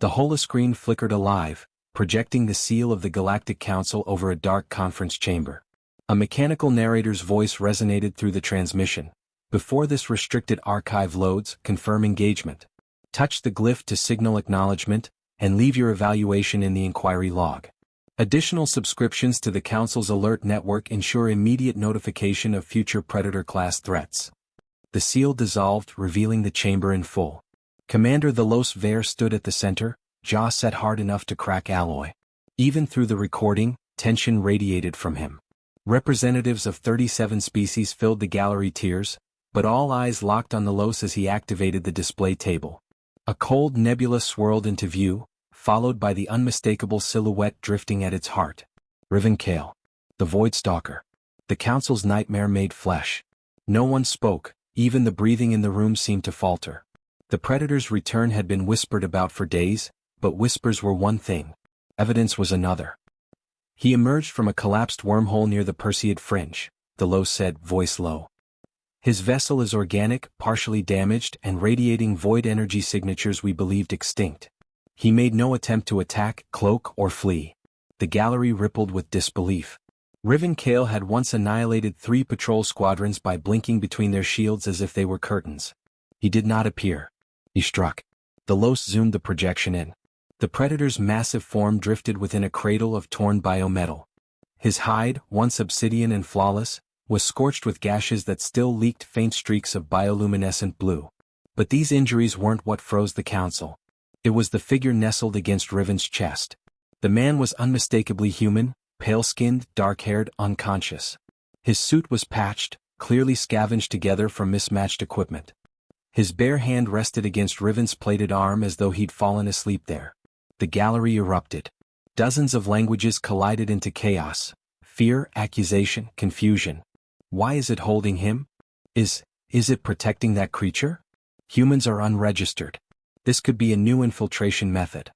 The holoscreen flickered alive, projecting the seal of the Galactic Council over a dark conference chamber. A mechanical narrator's voice resonated through the transmission. Before this restricted archive loads, confirm engagement. Touch the glyph to signal acknowledgement, and leave your evaluation in the inquiry log. Additional subscriptions to the Council's alert network ensure immediate notification of future Predator-class threats. The seal dissolved, revealing the chamber in full. Commander the Los Ver stood at the center, jaw set hard enough to crack alloy. Even through the recording, tension radiated from him. Representatives of 37 species filled the gallery tiers, but all eyes locked on the Los as he activated the display table. A cold nebula swirled into view, followed by the unmistakable silhouette drifting at its heart. Riven Kale. The Void Stalker. The Council's nightmare made flesh. No one spoke, even the breathing in the room seemed to falter. The Predator's return had been whispered about for days, but whispers were one thing. Evidence was another. He emerged from a collapsed wormhole near the Perseid fringe, the Los said, voice low. His vessel is organic, partially damaged, and radiating void energy signatures we believed extinct. He made no attempt to attack, cloak, or flee. The gallery rippled with disbelief. Riven Kale had once annihilated 3 patrol squadrons by blinking between their shields as if they were curtains. He did not appear. He struck. The Los zoomed the projection in. The Predator's massive form drifted within a cradle of torn biometal. His hide, once obsidian and flawless, was scorched with gashes that still leaked faint streaks of bioluminescent blue. But these injuries weren't what froze the Council. It was the figure nestled against Riven's chest. The man was unmistakably human, pale-skinned, dark-haired, unconscious. His suit was patched, clearly scavenged together from mismatched equipment. His bare hand rested against Riven's plated arm as though he'd fallen asleep there. The gallery erupted. Dozens of languages collided into chaos. Fear, accusation, confusion. Why is it holding him? Is it protecting that creature? Humans are unregistered. This could be a new infiltration method.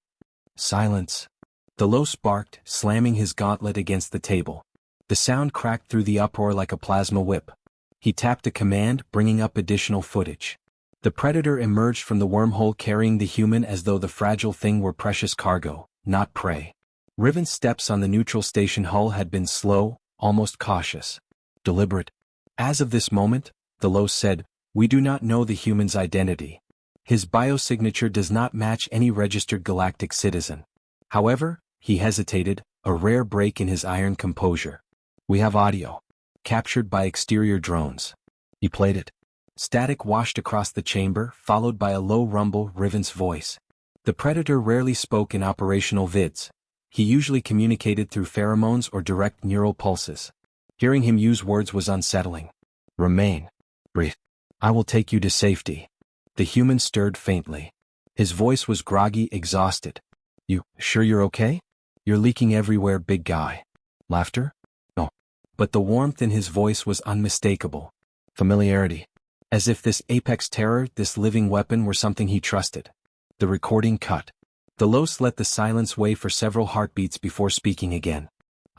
Silence. The Los barked, slamming his gauntlet against the table. The sound cracked through the uproar like a plasma whip. He tapped a command, bringing up additional footage. The Predator emerged from the wormhole carrying the human as though the fragile thing were precious cargo, not prey. Riven's steps on the neutral station hull had been slow, almost cautious. Deliberate. As of this moment, the Los said, we do not know the human's identity. His biosignature does not match any registered galactic citizen. However, he hesitated, a rare break in his iron composure. We have audio. Captured by exterior drones. He played it. Static washed across the chamber, followed by a low rumble, Riven's voice. The Predator rarely spoke in operational vids. He usually communicated through pheromones or direct neural pulses. Hearing him use words was unsettling. Remain. Breathe. I will take you to safety. The human stirred faintly. His voice was groggy, exhausted. You sure you're okay? You're leaking everywhere, big guy. Laughter? No. But the warmth in his voice was unmistakable. Familiarity. As if this apex terror, this living weapon, were something he trusted. The recording cut. The Los let the silence weigh for several heartbeats before speaking again.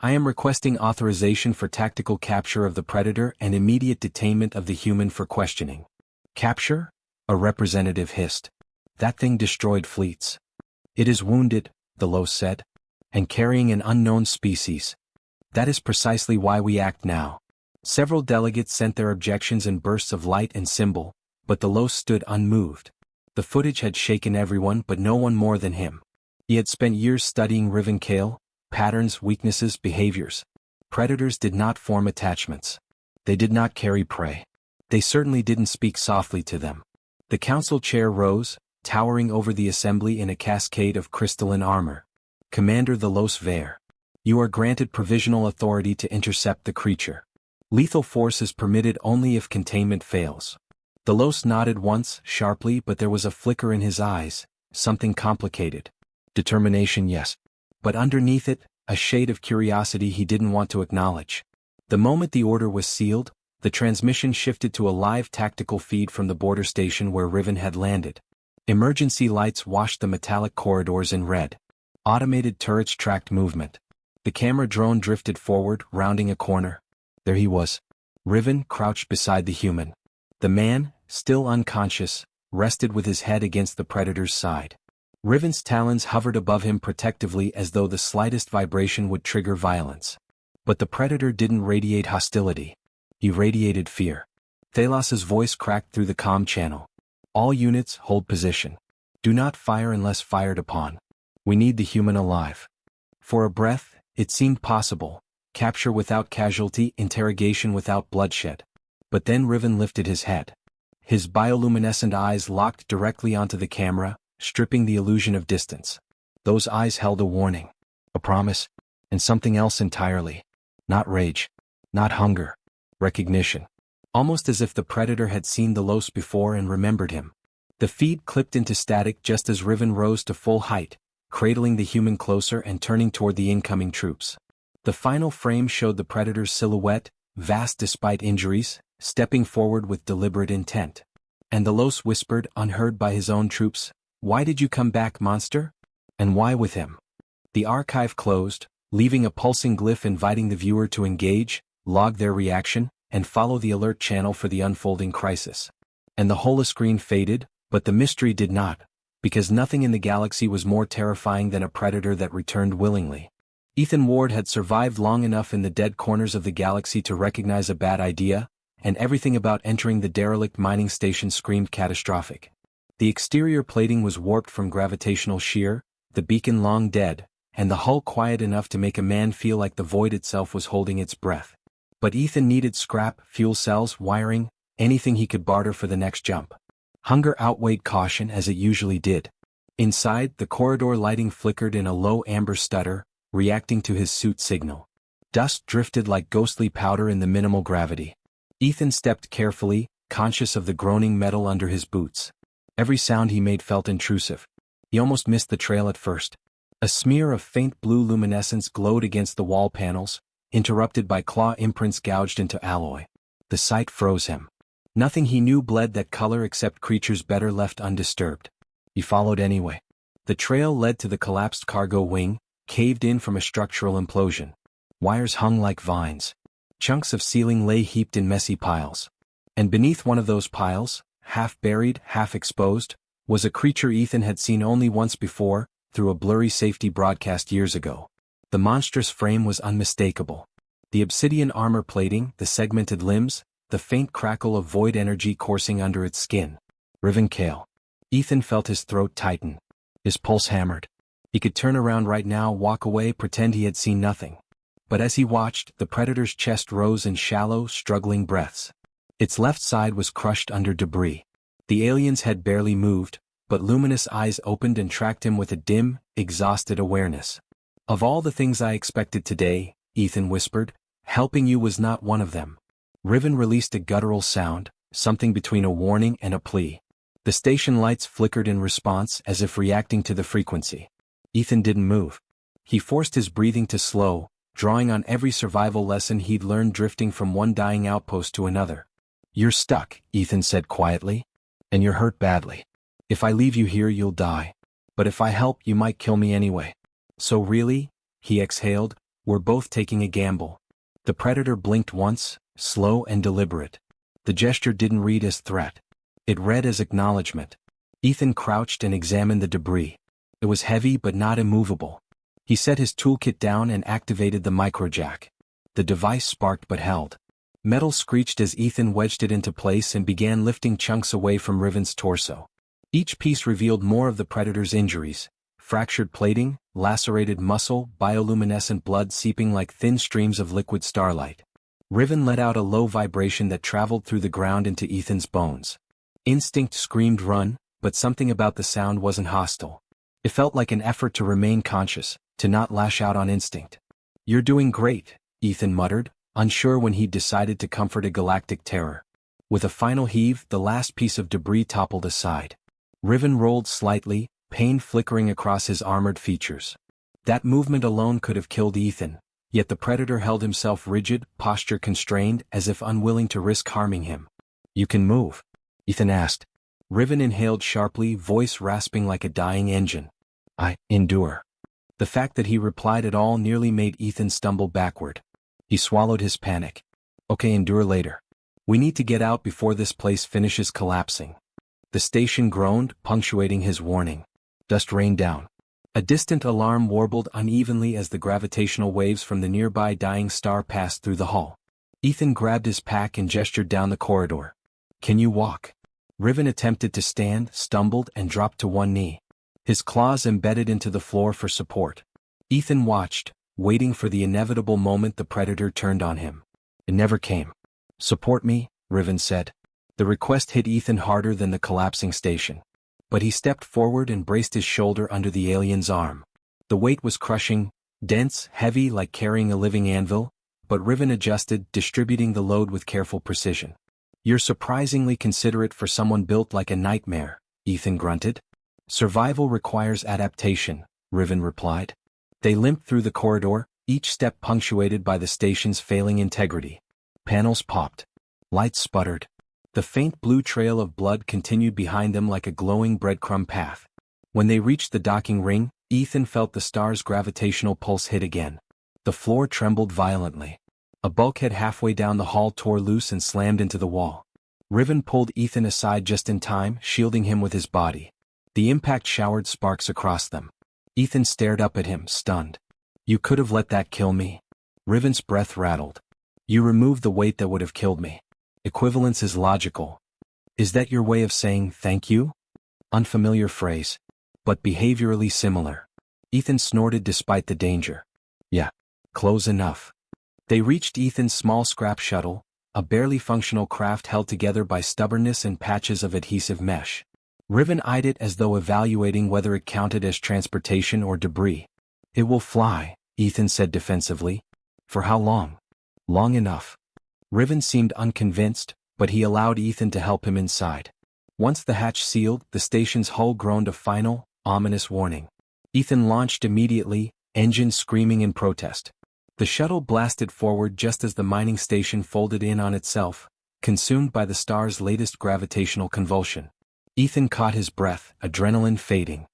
I am requesting authorization for tactical capture of the Predator and immediate detainment of the human for questioning. Capture? A representative hissed. That thing destroyed fleets. It is wounded, the Los said, and carrying an unknown species. That is precisely why we act now. Several delegates sent their objections in bursts of light and symbol, but the Los stood unmoved. The footage had shaken everyone but no one more than him. He had spent years studying Riven Kale, patterns, weaknesses, behaviors. Predators did not form attachments. They did not carry prey. They certainly didn't speak softly to them. The council chair rose, towering over the assembly in a cascade of crystalline armor. Commander the Los Ver. You are granted provisional authority to intercept the creature. Lethal force is permitted only if containment fails. The Los nodded once, sharply, but there was a flicker in his eyes, something complicated. Determination, yes. But underneath it, a shade of curiosity he didn't want to acknowledge. The moment the order was sealed, the transmission shifted to a live tactical feed from the border station where Riven had landed. Emergency lights washed the metallic corridors in red. Automated turrets tracked movement. The camera drone drifted forward, rounding a corner. There he was. Riven crouched beside the human. The man, still unconscious, rested with his head against the Predator's side. Riven's talons hovered above him protectively as though the slightest vibration would trigger violence. But the predator didn't radiate hostility. He radiated fear. Thalas's voice cracked through the comm channel. All units, hold position. Do not fire unless fired upon. We need the human alive. For a breath, it seemed possible. Capture without casualty, interrogation without bloodshed. But then Riven lifted his head. His bioluminescent eyes locked directly onto the camera, stripping the illusion of distance. Those eyes held a warning, a promise, and something else entirely. Not rage. Not hunger. Recognition. Almost as if the predator had seen the Los before and remembered him. The feed clipped into static just as Riven rose to full height, cradling the human closer and turning toward the incoming troops. The final frame showed the predator's silhouette, vast despite injuries, stepping forward with deliberate intent. And the Los whispered, unheard by his own troops, "Why did you come back, monster? And why with him?" The archive closed, leaving a pulsing glyph inviting the viewer to engage, log their reaction, and follow the alert channel for the unfolding crisis. And the holoscreen faded, but the mystery did not, because nothing in the galaxy was more terrifying than a predator that returned willingly. Ethan Ward had survived long enough in the dead corners of the galaxy to recognize a bad idea, and everything about entering the derelict mining station screamed catastrophic. The exterior plating was warped from gravitational shear, the beacon long dead, and the hull quiet enough to make a man feel like the void itself was holding its breath. But Ethan needed scrap, fuel cells, wiring, anything he could barter for the next jump. Hunger outweighed caution as it usually did. Inside, the corridor lighting flickered in a low amber stutter, reacting to his suit signal. Dust drifted like ghostly powder in the minimal gravity. Ethan stepped carefully, conscious of the groaning metal under his boots. Every sound he made felt intrusive. He almost missed the trail at first. A smear of faint blue luminescence glowed against the wall panels, interrupted by claw imprints gouged into alloy. The sight froze him. Nothing he knew bled that color except creatures better left undisturbed. He followed anyway. The trail led to the collapsed cargo wing, caved in from a structural implosion. Wires hung like vines. Chunks of ceiling lay heaped in messy piles. And beneath one of those piles, half buried, half exposed, was a creature Ethan had seen only once before, through a blurry safety broadcast years ago. The monstrous frame was unmistakable. The obsidian armor plating, the segmented limbs, the faint crackle of void energy coursing under its skin. Riven Kale. Ethan felt his throat tighten. His pulse hammered. He could turn around right now, walk away, pretend he had seen nothing. But as he watched, the predator's chest rose in shallow, struggling breaths. Its left side was crushed under debris. The alien's head barely moved, but luminous eyes opened and tracked him with a dim, exhausted awareness. "Of all the things I expected today," Ethan whispered, "helping you was not one of them." Riven released a guttural sound, something between a warning and a plea. The station lights flickered in response as if reacting to the frequency. Ethan didn't move. He forced his breathing to slow, drawing on every survival lesson he'd learned drifting from one dying outpost to another. "You're stuck," Ethan said quietly. "And you're hurt badly. If I leave you here you'll die. But if I help you might kill me anyway. So really," he exhaled, "we're both taking a gamble." The predator blinked once, slow and deliberate. The gesture didn't read as threat. It read as acknowledgement. Ethan crouched and examined the debris. It was heavy but not immovable. He set his toolkit down and activated the microjack. The device sparked but held. Metal screeched as Ethan wedged it into place and began lifting chunks away from Riven's torso. Each piece revealed more of the predator's injuries: fractured plating, lacerated muscle, bioluminescent blood seeping like thin streams of liquid starlight. Riven let out a low vibration that traveled through the ground into Ethan's bones. Instinct screamed run, but something about the sound wasn't hostile. It felt like an effort to remain conscious, to not lash out on instinct. "You're doing great," Ethan muttered, unsure when he'd decided to comfort a galactic terror. With a final heave, the last piece of debris toppled aside. Riven rolled slightly, pain flickering across his armored features. That movement alone could have killed Ethan, yet the predator held himself rigid, posture constrained, as if unwilling to risk harming him. "You can move?" Ethan asked. Riven inhaled sharply, voice rasping like a dying engine. "I endure." The fact that he replied at all nearly made Ethan stumble backward. He swallowed his panic. "Okay, endure later. We need to get out before this place finishes collapsing." The station groaned, punctuating his warning. Dust rained down. A distant alarm warbled unevenly as the gravitational waves from the nearby dying star passed through the hall. Ethan grabbed his pack and gestured down the corridor. "Can you walk?" Riven attempted to stand, stumbled, and dropped to one knee. His claws embedded into the floor for support. Ethan watched, waiting for the inevitable moment the predator turned on him. It never came. "Support me," Riven said. The request hit Ethan harder than the collapsing station. But he stepped forward and braced his shoulder under the alien's arm. The weight was crushing, dense, heavy like carrying a living anvil, but Riven adjusted, distributing the load with careful precision. "You're surprisingly considerate for someone built like a nightmare," Ethan grunted. "Survival requires adaptation," Riven replied. They limped through the corridor, each step punctuated by the station's failing integrity. Panels popped. Lights sputtered. The faint blue trail of blood continued behind them like a glowing breadcrumb path. When they reached the docking ring, Ethan felt the star's gravitational pulse hit again. The floor trembled violently. A bulkhead halfway down the hall tore loose and slammed into the wall. Riven pulled Ethan aside just in time, shielding him with his body. The impact showered sparks across them. Ethan stared up at him, stunned. "You could have let that kill me." Riven's breath rattled. "You removed the weight that would have killed me. Equivalence is logical. Is that your way of saying thank you?" Unfamiliar phrase, but behaviorally similar. Ethan snorted despite the danger. "Yeah, close enough." They reached Ethan's small scrap shuttle, a barely functional craft held together by stubbornness and patches of adhesive mesh. Riven eyed it as though evaluating whether it counted as transportation or debris. "It will fly," Ethan said defensively. "For how long?" "Long enough." Riven seemed unconvinced, but he allowed Ethan to help him inside. Once the hatch sealed, the station's hull groaned a final, ominous warning. Ethan launched immediately, engines screaming in protest. The shuttle blasted forward just as the mining station folded in on itself, consumed by the star's latest gravitational convulsion. Ethan caught his breath, adrenaline fading.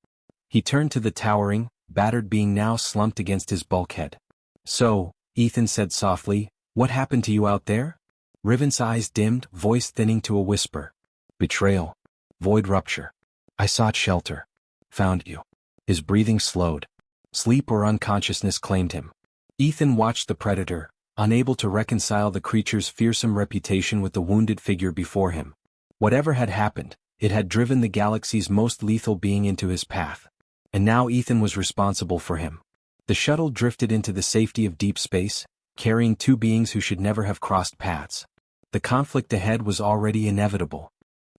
He turned to the towering, battered being now slumped against his bulkhead. "So," Ethan said softly, "what happened to you out there?" Riven's eyes dimmed, voice thinning to a whisper. "Betrayal. Void rupture. I sought shelter. Found you." His breathing slowed. Sleep or unconsciousness claimed him. Ethan watched the predator, unable to reconcile the creature's fearsome reputation with the wounded figure before him. Whatever had happened, it had driven the galaxy's most lethal being into his path. And now Ethan was responsible for him. The shuttle drifted into the safety of deep space, carrying two beings who should never have crossed paths. The conflict ahead was already inevitable.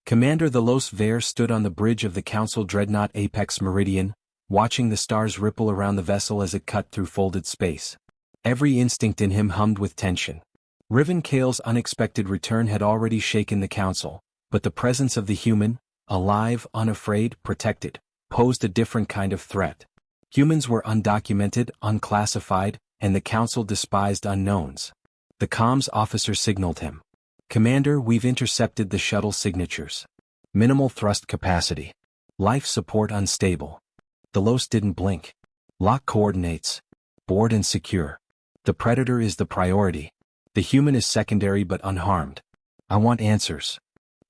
Commander the Los Ver stood on the bridge of the Council Dreadnought Apex Meridian, watching the stars ripple around the vessel as it cut through folded space. Every instinct in him hummed with tension. Riven Kale's unexpected return had already shaken the Council, but the presence of the human, alive, unafraid, protected, posed a different kind of threat. Humans were undocumented, unclassified, and the Council despised unknowns. The comms officer signaled him. "Commander, we've intercepted the shuttle signatures. Minimal thrust capacity. Life support unstable." The Los didn't blink. "Lock coordinates. Board and secure. The predator is the priority. The human is secondary but unharmed. I want answers."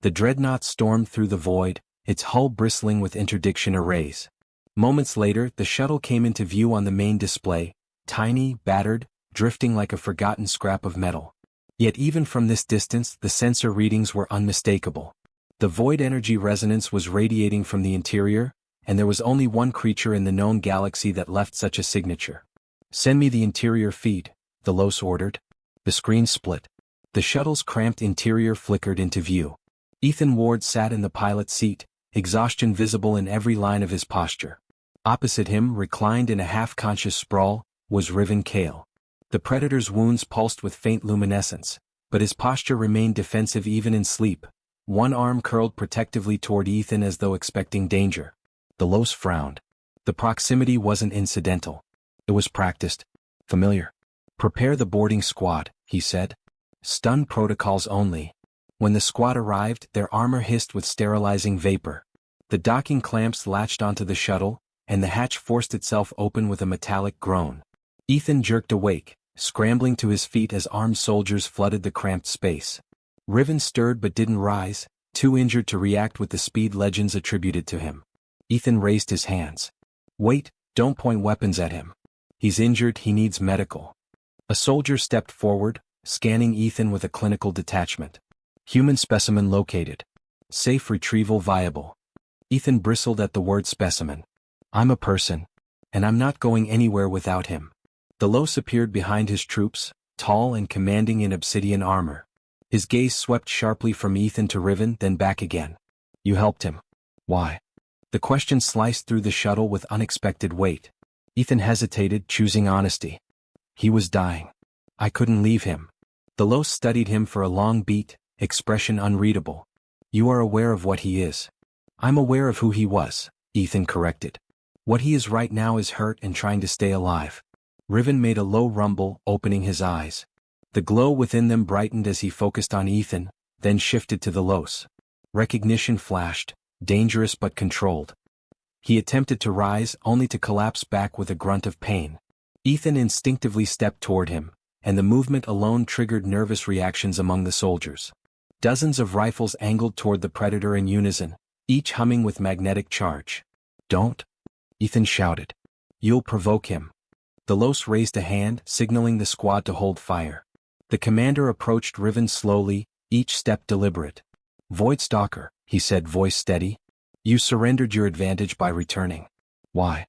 The dreadnought stormed through the void, its hull bristling with interdiction arrays. Moments later, the shuttle came into view on the main display, tiny, battered, drifting like a forgotten scrap of metal. Yet even from this distance, the sensor readings were unmistakable. The void energy resonance was radiating from the interior, and there was only one creature in the known galaxy that left such a signature. "Send me the interior feed," the Los ordered. The screen split. The shuttle's cramped interior flickered into view. Ethan Ward sat in the pilot's seat, exhaustion visible in every line of his posture. Opposite him, reclined in a half-conscious sprawl, was Riven Kale. The predator's wounds pulsed with faint luminescence, but his posture remained defensive even in sleep. One arm curled protectively toward Ethan as though expecting danger. The Los frowned. The proximity wasn't incidental. It was practiced, familiar. "Prepare the boarding squad," he said. "Stun protocols only." When the squad arrived, their armor hissed with sterilizing vapor. The docking clamps latched onto the shuttle, and the hatch forced itself open with a metallic groan. Ethan jerked awake, scrambling to his feet as armed soldiers flooded the cramped space. Riven stirred but didn't rise, too injured to react with the speed legends attributed to him. Ethan raised his hands. Wait, don't point weapons at him. He's injured, he needs medical. A soldier stepped forward, scanning Ethan with a clinical detachment. Human specimen located. Safe retrieval viable. Ethan bristled at the word specimen. I'm a person. And I'm not going anywhere without him. The Los appeared behind his troops, tall and commanding in obsidian armor. His gaze swept sharply from Ethan to Riven, then back again. You helped him. Why? The question sliced through the shuttle with unexpected weight. Ethan hesitated, choosing honesty. He was dying. I couldn't leave him. The Los studied him for a long beat, expression unreadable. You are aware of what he is. I'm aware of who he was, Ethan corrected. What he is right now is hurt and trying to stay alive. Riven made a low rumble, opening his eyes. The glow within them brightened as he focused on Ethan, then shifted to the Los. Recognition flashed, dangerous but controlled. He attempted to rise, only to collapse back with a grunt of pain. Ethan instinctively stepped toward him, and the movement alone triggered nervous reactions among the soldiers. Dozens of rifles angled toward the predator in unison, each humming with magnetic charge. Don't! Ethan shouted. You'll provoke him. The Los raised a hand, signaling the squad to hold fire. The commander approached Riven slowly, each step deliberate. Void Stalker, he said, voice steady. You surrendered your advantage by returning. Why?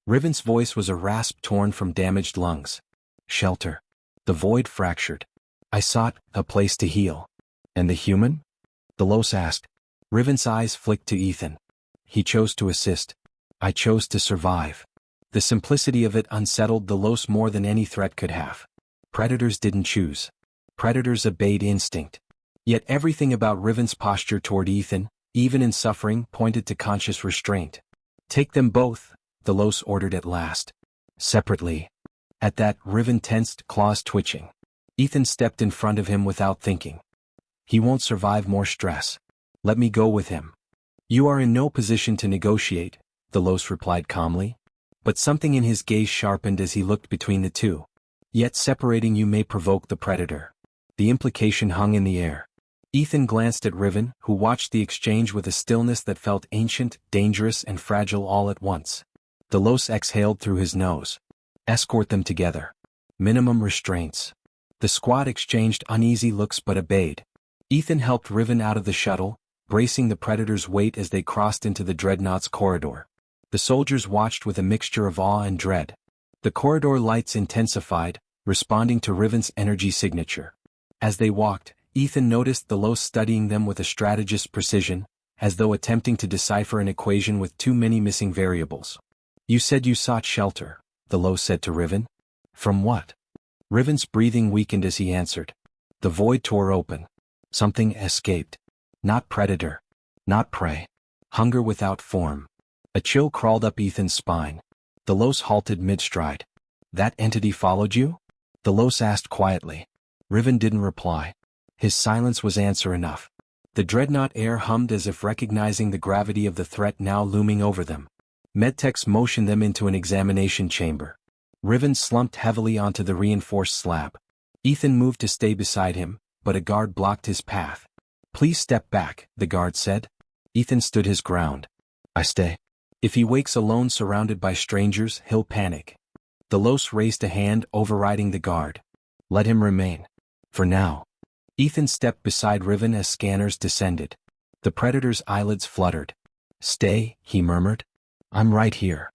Riven's voice was a rasp torn from damaged lungs. Shelter. The void fractured. I sought a place to heal. And the human? The Los asked. Riven's eyes flicked to Ethan. He chose to assist. I chose to survive. The simplicity of it unsettled the Los more than any threat could have. Predators didn't choose. Predators obeyed instinct. Yet everything about Riven's posture toward Ethan, even in suffering, pointed to conscious restraint. Take them both, the Los ordered at last. Separately. At that, Riven tensed, claws twitching. Ethan stepped in front of him without thinking. He won't survive more stress. Let me go with him. You are in no position to negotiate, the Los replied calmly. But something in his gaze sharpened as he looked between the two. Yet separating you may provoke the predator. The implication hung in the air. Ethan glanced at Riven, who watched the exchange with a stillness that felt ancient, dangerous, and fragile all at once. The Los exhaled through his nose. Escort them together. Minimum restraints. The squad exchanged uneasy looks but obeyed. Ethan helped Riven out of the shuttle, bracing the predator's weight as they crossed into the dreadnought's corridor. The soldiers watched with a mixture of awe and dread. The corridor lights intensified, responding to Riven's energy signature. As they walked, Ethan noticed the Los studying them with a strategist's precision, as though attempting to decipher an equation with too many missing variables. You said you sought shelter, the Los said to Riven. From what? Riven's breathing weakened as he answered. The void tore open. Something escaped. Not predator. Not prey. Hunger without form. A chill crawled up Ethan's spine. The Los halted mid-stride. That entity followed you? The Los asked quietly. Riven didn't reply. His silence was answer enough. The dreadnought air hummed as if recognizing the gravity of the threat now looming over them. Medtechs motioned them into an examination chamber. Riven slumped heavily onto the reinforced slab. Ethan moved to stay beside him, but a guard blocked his path. Please step back, the guard said. Ethan stood his ground. I stay. If he wakes alone surrounded by strangers, he'll panic. The Los raised a hand, overriding the guard. Let him remain. For now. Ethan stepped beside Riven as scanners descended. The predator's eyelids fluttered. Stay, he murmured. I'm right here.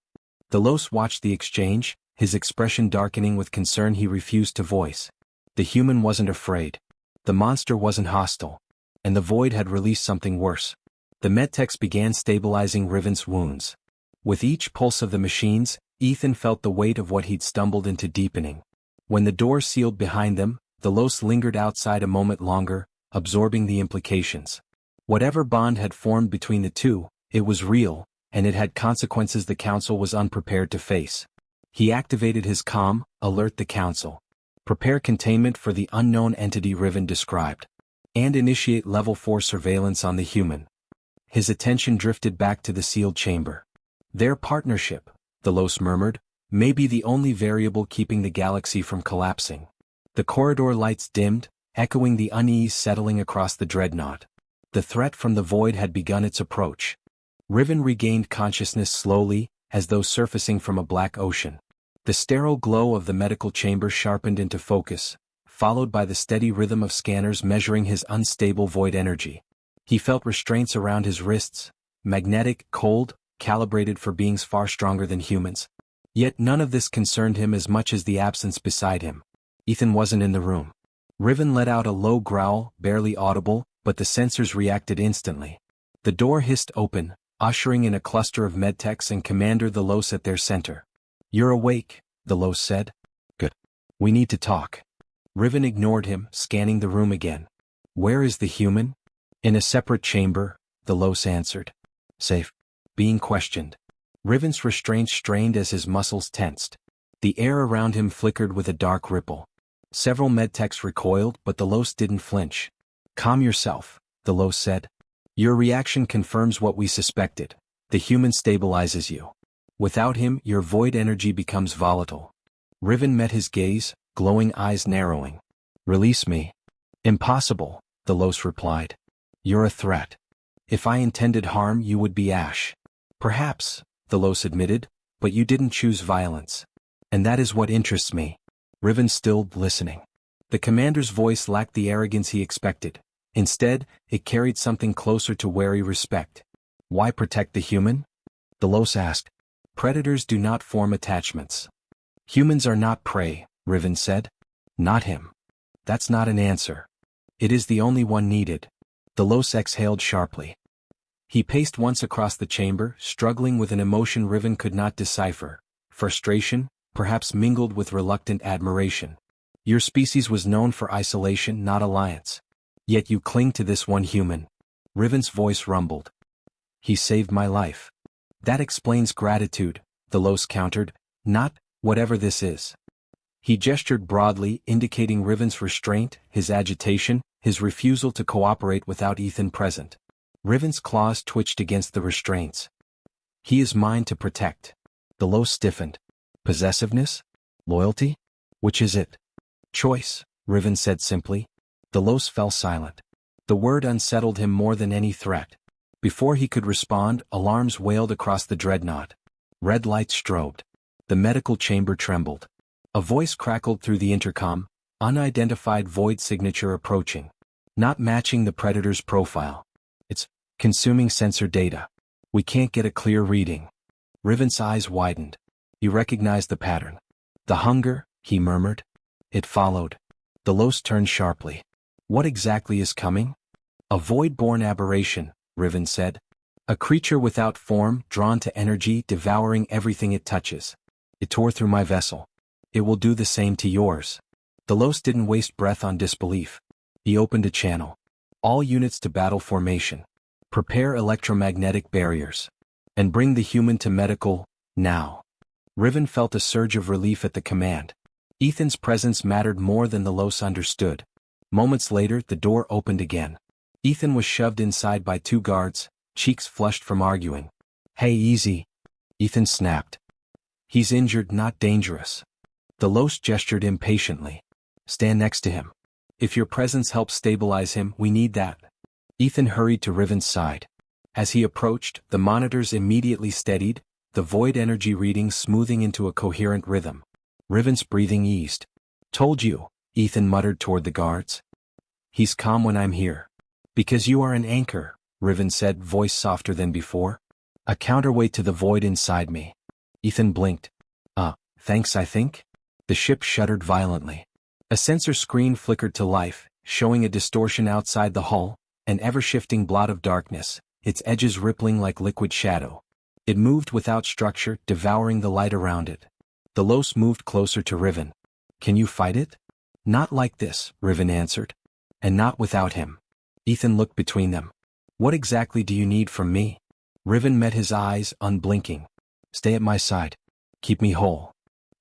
The Los watched the exchange, his expression darkening with concern he refused to voice. The human wasn't afraid. The monster wasn't hostile. And the void had released something worse. The medtechs began stabilizing Riven's wounds. With each pulse of the machines, Ethan felt the weight of what he'd stumbled into deepening. When the door sealed behind them, the Los lingered outside a moment longer, absorbing the implications. Whatever bond had formed between the two, it was real, and it had consequences the Council was unprepared to face. He activated his comm, alert the Council. Prepare containment for the unknown entity Riven described. And initiate level 4 surveillance on the human. His attention drifted back to the sealed chamber. Their partnership, the Los murmured, may be the only variable keeping the galaxy from collapsing. The corridor lights dimmed, echoing the unease settling across the dreadnought. The threat from the void had begun its approach. Riven regained consciousness slowly, as though surfacing from a black ocean. The sterile glow of the medical chamber sharpened into focus, followed by the steady rhythm of scanners measuring his unstable void energy. He felt restraints around his wrists, magnetic, cold, calibrated for beings far stronger than humans. Yet none of this concerned him as much as the absence beside him. Ethan wasn't in the room. Riven let out a low growl, barely audible, but the sensors reacted instantly. The door hissed open, ushering in a cluster of medtechs and Commander Delos at their center. "You're awake," Delos said. "Good. We need to talk." Riven ignored him, scanning the room again. "Where is the human?" "In a separate chamber," Delos answered. "Safe?" Being questioned. Riven's restraint strained as his muscles tensed. The air around him flickered with a dark ripple. Several medtechs recoiled, but Delos didn't flinch. "Calm yourself," Delos said. "Your reaction confirms what we suspected. The human stabilizes you. Without him, your void energy becomes volatile." Riven met his gaze, glowing eyes narrowing. "Release me." "Impossible," Delos replied. "You're a threat. If I intended harm, you would be Ash." "Perhaps," Delos admitted, "but you didn't choose violence. And that is what interests me." Riven stilled, listening. The commander's voice lacked the arrogance he expected. Instead, it carried something closer to wary respect. "Why protect the human?" Delos asked. "Predators do not form attachments." "Humans are not prey," Riven said. "Not him." "That's not an answer." "It is the only one needed." Delos exhaled sharply. He paced once across the chamber, struggling with an emotion Riven could not decipher. Frustration, perhaps mingled with reluctant admiration. "Your species was known for isolation, not alliance. Yet you cling to this one human." Riven's voice rumbled. "He saved my life." "That explains gratitude," Delos countered, "not whatever this is." He gestured broadly, indicating Riven's restraint, his agitation, his refusal to cooperate without Ethan present. Riven's claws twitched against the restraints. "He is mine to protect." Delos stiffened. "Possessiveness? Loyalty? Which is it?" "Choice," Riven said simply. Delos fell silent. The word unsettled him more than any threat. Before he could respond, alarms wailed across the dreadnought. Red lights strobed. The medical chamber trembled. A voice crackled through the intercom, unidentified void signature approaching. "Not matching the predator's profile. It's consuming sensor data. We can't get a clear reading." Riven's eyes widened. He recognized the pattern. "The hunger," he murmured. It followed. Delos turned sharply. "What exactly is coming?" "A void-born aberration," Riven said. "A creature without form, drawn to energy, devouring everything it touches. It tore through my vessel. It will do the same to yours." Delos didn't waste breath on disbelief. He opened a channel. "All units to battle formation. Prepare electromagnetic barriers. And bring the human to medical, now." Riven felt a surge of relief at the command. Ethan's presence mattered more than Delos understood. Moments later, the door opened again. Ethan was shoved inside by two guards, cheeks flushed from arguing. "Hey, easy." Ethan snapped. "He's injured, not dangerous." Delos gestured impatiently. "Stand next to him. If your presence helps stabilize him, we need that." Ethan hurried to Riven's side. As he approached, the monitors immediately steadied, the void energy readings smoothing into a coherent rhythm. Riven's breathing eased. "Told you," Ethan muttered toward the guards. "He's calm when I'm here." "Because you are an anchor," Riven said, voice softer than before. "A counterweight to the void inside me." Ethan blinked. Thanks, I think." The ship shuddered violently. A sensor screen flickered to life, showing a distortion outside the hull, an ever-shifting blot of darkness, its edges rippling like liquid shadow. It moved without structure, devouring the light around it. Delos moved closer to Riven. "Can you fight it?" "Not like this," Riven answered. "And not without him." Ethan looked between them. "What exactly do you need from me?" Riven met his eyes, unblinking. "Stay at my side. Keep me whole."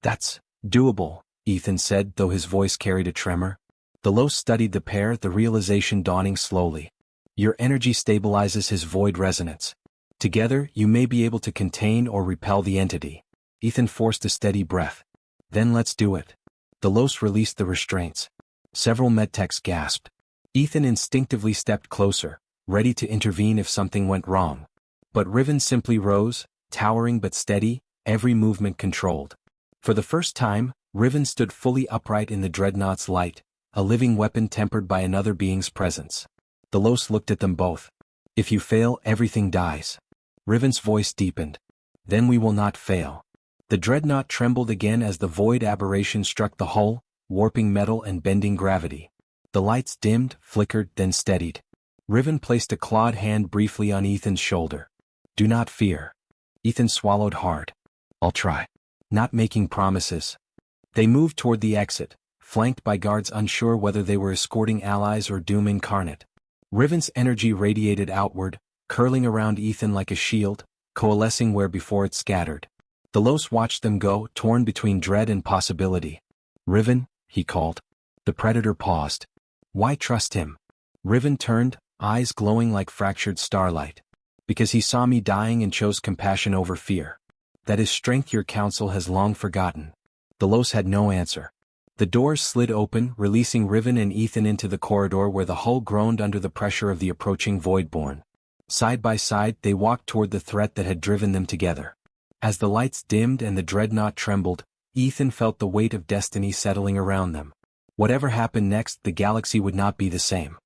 "That's doable," Ethan said, though his voice carried a tremor. Delos studied the pair, the realization dawning slowly. "Your energy stabilizes his void resonance. Together, you may be able to contain or repel the entity." Ethan forced a steady breath. "Then let's do it." Delos released the restraints. Several medtechs gasped. Ethan instinctively stepped closer, ready to intervene if something went wrong. But Riven simply rose, towering but steady, every movement controlled. For the first time, Riven stood fully upright in the dreadnought's light, a living weapon tempered by another being's presence. The Los looked at them both. If you fail, everything dies. Riven's voice deepened. Then we will not fail. The dreadnought trembled again as the void aberration struck the hull, warping metal and bending gravity. The lights dimmed, flickered, then steadied. Riven placed a clawed hand briefly on Ethan's shoulder. Do not fear. Ethan swallowed hard. I'll try. Not making promises. They moved toward the exit, flanked by guards unsure whether they were escorting allies or doom incarnate. Riven's energy radiated outward, curling around Ethan like a shield, coalescing where before it scattered. The Los watched them go, torn between dread and possibility. Riven, he called. The Predator paused. Why trust him? Riven turned, eyes glowing like fractured starlight. Because he saw me dying and chose compassion over fear. That is strength your council has long forgotten. The Los had no answer. The doors slid open, releasing Riven and Ethan into the corridor where the hull groaned under the pressure of the approaching Voidborn. Side by side they walked toward the threat that had driven them together. As the lights dimmed and the dreadnought trembled, Ethan felt the weight of destiny settling around them. Whatever happened next, the galaxy would not be the same.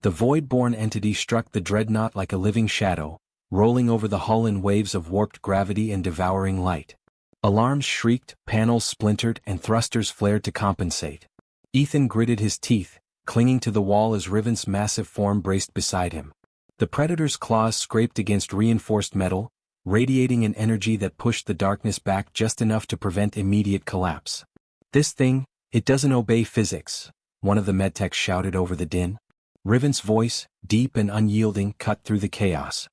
The Voidborn entity struck the dreadnought like a living shadow, rolling over the hull in waves of warped gravity and devouring light. Alarms shrieked, panels splintered, and thrusters flared to compensate. Ethan gritted his teeth, clinging to the wall as Riven's massive form braced beside him. The Predator's claws scraped against reinforced metal, radiating an energy that pushed the darkness back just enough to prevent immediate collapse. This thing, it doesn't obey physics, one of the medtechs shouted over the din. Riven's voice, deep and unyielding, cut through the chaos.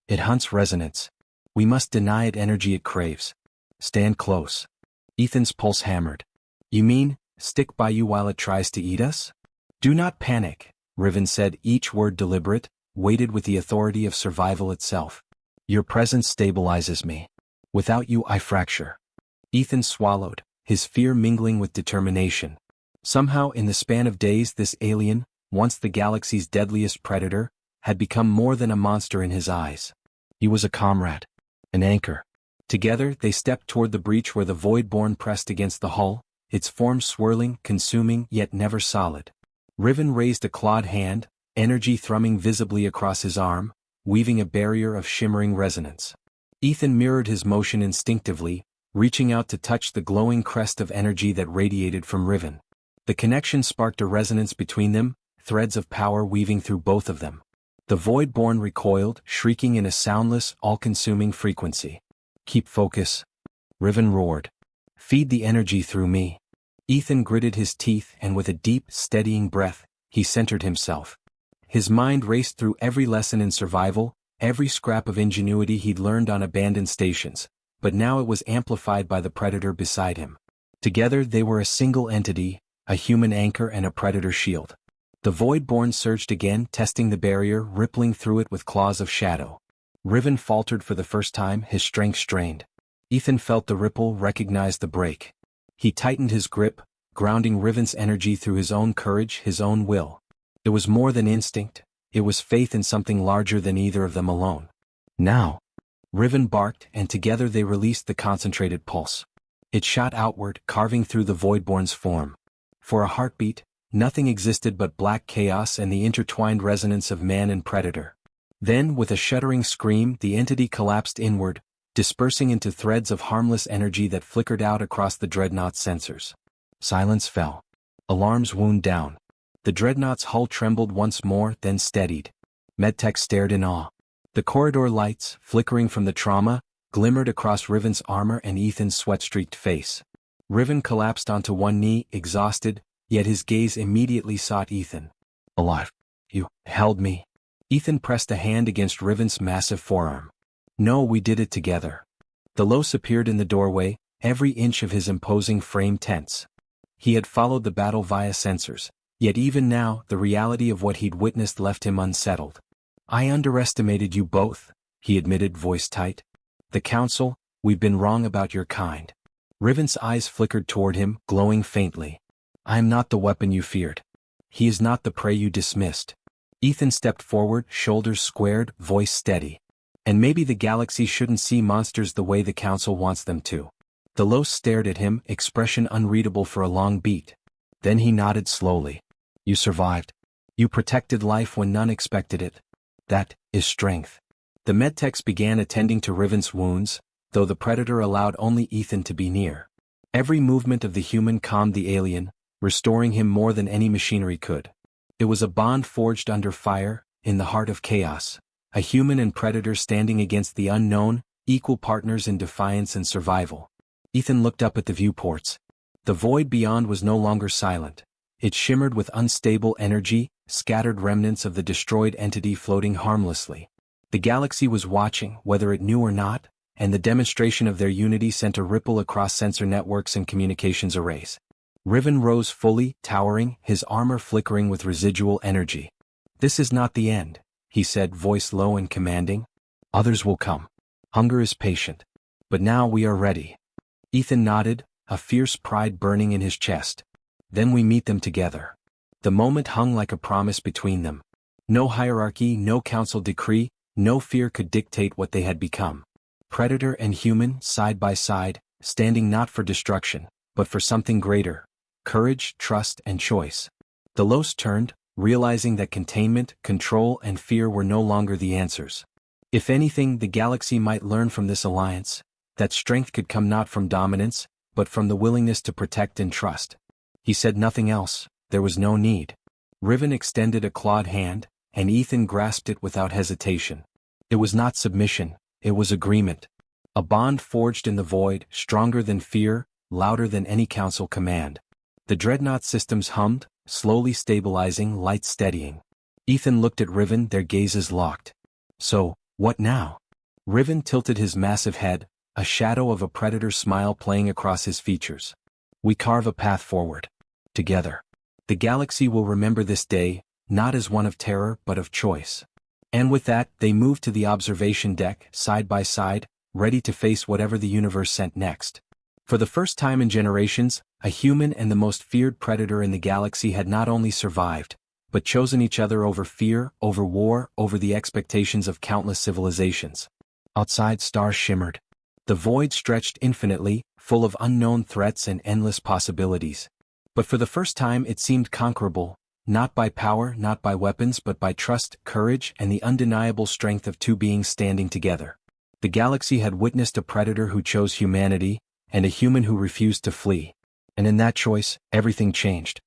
It hunts resonance. We must deny it energy it craves. Stand close. Ethan's pulse hammered. You mean, stick by you while it tries to eat us? Do not panic, Riven said, each word deliberate, weighted with the authority of survival itself. Your presence stabilizes me. Without you I fracture. Ethan swallowed, his fear mingling with determination. Somehow in the span of days this alien, once the galaxy's deadliest predator, had become more than a monster in his eyes. He was a comrade. An anchor. Together they stepped toward the breach where the Voidborn pressed against the hull, its form swirling, consuming, yet never solid. Riven raised a clawed hand, energy thrumming visibly across his arm, weaving a barrier of shimmering resonance. Ethan mirrored his motion instinctively, reaching out to touch the glowing crest of energy that radiated from Riven. The connection sparked a resonance between them, threads of power weaving through both of them. The Voidborn recoiled, shrieking in a soundless, all-consuming frequency. Keep focus. Riven roared. Feed the energy through me. Ethan gritted his teeth and with a deep, steadying breath, he centered himself. His mind raced through every lesson in survival, every scrap of ingenuity he'd learned on abandoned stations, but now it was amplified by the Predator beside him. Together they were a single entity, a human anchor and a Predator shield. The Voidborn surged again, testing the barrier, rippling through it with claws of shadow. Riven faltered for the first time, his strength strained. Ethan felt the ripple, recognized the break. He tightened his grip, grounding Riven's energy through his own courage, his own will. It was more than instinct, it was faith in something larger than either of them alone. Now! Riven barked, and together they released the concentrated pulse. It shot outward, carving through the Voidborn's form. For a heartbeat, nothing existed but black chaos and the intertwined resonance of man and predator. Then, with a shuddering scream, the entity collapsed inward, dispersing into threads of harmless energy that flickered out across the dreadnought's sensors. Silence fell. Alarms wound down. The dreadnought's hull trembled once more, then steadied. Medtech stared in awe. The corridor lights, flickering from the trauma, glimmered across Riven's armor and Ethan's sweat-streaked face. Riven collapsed onto one knee, exhausted, yet his gaze immediately sought Ethan. Alive. You held me. Ethan pressed a hand against Riven's massive forearm. No, we did it together. The Los appeared in the doorway, every inch of his imposing frame tense. He had followed the battle via sensors, yet even now the reality of what he'd witnessed left him unsettled. I underestimated you both, he admitted, voice tight. The Council, we've been wrong about your kind. Riven's eyes flickered toward him, glowing faintly. I am not the weapon you feared. He is not the prey you dismissed. Ethan stepped forward, shoulders squared, voice steady. And maybe the galaxy shouldn't see monsters the way the Council wants them to. Delos stared at him, expression unreadable for a long beat. Then he nodded slowly. You survived. You protected life when none expected it. That is strength. The medtechs began attending to Riven's wounds, though the Predator allowed only Ethan to be near. Every movement of the human calmed the alien, restoring him more than any machinery could. It was a bond forged under fire, in the heart of chaos. A human and Predator standing against the unknown, equal partners in defiance and survival. Ethan looked up at the viewports. The void beyond was no longer silent. It shimmered with unstable energy, scattered remnants of the destroyed entity floating harmlessly. The galaxy was watching, whether it knew or not, and the demonstration of their unity sent a ripple across sensor networks and communications arrays. Riven rose fully, towering, his armor flickering with residual energy. This is not the end, he said, voice low and commanding. Others will come. Hunger is patient. But now we are ready. Ethan nodded, a fierce pride burning in his chest. Then we meet them together. The moment hung like a promise between them. No hierarchy, no council decree, no fear could dictate what they had become. Predator and human, side by side, standing not for destruction, but for something greater. Courage, trust, and choice. Delos turned, realizing that containment, control, and fear were no longer the answers. If anything, the galaxy might learn from this alliance, that strength could come not from dominance, but from the willingness to protect and trust. He said nothing else, there was no need. Riven extended a clawed hand, and Ethan grasped it without hesitation. It was not submission, it was agreement. A bond forged in the void, stronger than fear, louder than any council command. The dreadnought systems hummed, slowly stabilizing, lights steadying. Ethan looked at Riven, their gazes locked. So, what now? Riven tilted his massive head, a shadow of a Predator's smile playing across his features. We carve a path forward. Together. The galaxy will remember this day, not as one of terror but of choice. And with that, they moved to the observation deck, side by side, ready to face whatever the universe sent next. For the first time in generations, a human and the most feared predator in the galaxy had not only survived, but chosen each other over fear, over war, over the expectations of countless civilizations. Outside, stars shimmered. The void stretched infinitely, full of unknown threats and endless possibilities. But for the first time it seemed conquerable, not by power, not by weapons, but by trust, courage, and the undeniable strength of two beings standing together. The galaxy had witnessed a predator who chose humanity, and a human who refused to flee. And in that choice, everything changed.